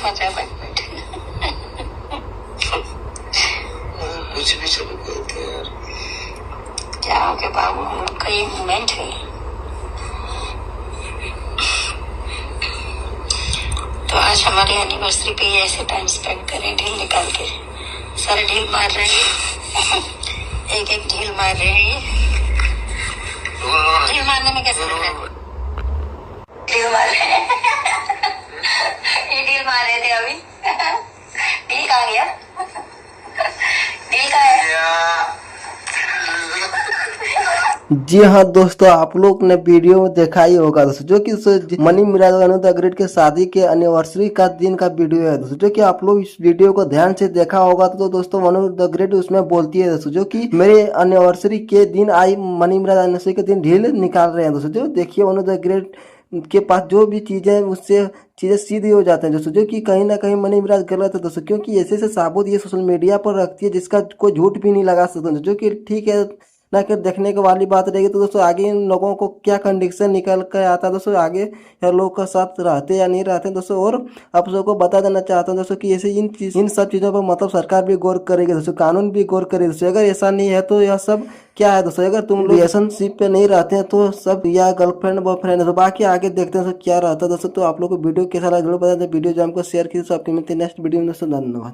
मजा बैठ कुछ भी चलो कहते हैं यार। क्या हो गया बाबू, हम लोग का ये मूवमेंट है। तो आज हमारी एनिवर्सरी पे ऐसे टाइम स्पेंड करें, ढील निकाल के। सारे ढील मार रहे हैं, एक एक ढील मार रहे हैं। ढील मारने में कैसे लग रहा है? ढील मार रहे हैं। ये ढील मार रहे थे अभी। ढील कहाँ गया? ढील कहाँ है? जी हाँ दोस्तों, आप लोग ने वीडियो में देखा ही होगा दोस्तों, जो कि मनी मिराज और अनु द ग्रेट के शादी के एनिवर्सरी का दिन का वीडियो है दोस्तों, जो कि आप लोग इस वीडियो को ध्यान से देखा होगा तो दोस्तों अनु द ग्रेट उसमें बोलती है दोस्तों, जो कि मेरे एनिवर्सरी के दिन आई मनी मिराज एनिवर्सरी के दिन ढील निकाल रहे हैं दोस्तों। जो देखिए अनु द ग्रेट के पास जो भी चीजें उससे चीजें सीधी हो जाते हैं दोस्तों, जो कि कहीं ना कहीं मनी मिराज गलत है दोस्तों, क्योंकि ऐसे ऐसे साबुत ये सोशल मीडिया पर रखती है जिसका कोई झूठ भी नहीं लगा सकते, जो कि ठीक है ना कि देखने के वाली बात रहेगी। तो दोस्तों आगे इन लोगों को क्या कंडीशन निकल कर आता है दोस्तों, आगे यार लोग का साथ रहते या नहीं रहते दोस्तों। और आप सबको बता देना चाहता हूँ दोस्तों कि ऐसे इन सब चीज़ों पर मतलब सरकार भी गौर करेगी दोस्तों, कानून भी गौर करेगी दोस्तों। अगर ऐसा नहीं है तो यह सब क्या है दोस्तों, अगर तुम रिलेशनशिप पे नहीं रहते हैं तो सब या गर्लफ्रेंड बॉयफ्रेंड है तो बाकी आगे देखते हैं दोस्तों क्या रहता है दोस्तों। तो आप लोग को वीडियो कैसा लगा जरूर बता दें, वीडियो जो हमको शेयर की तो आपकी मिलती है नेक्स्ट वीडियो में दोस्तों। धन्यवाद।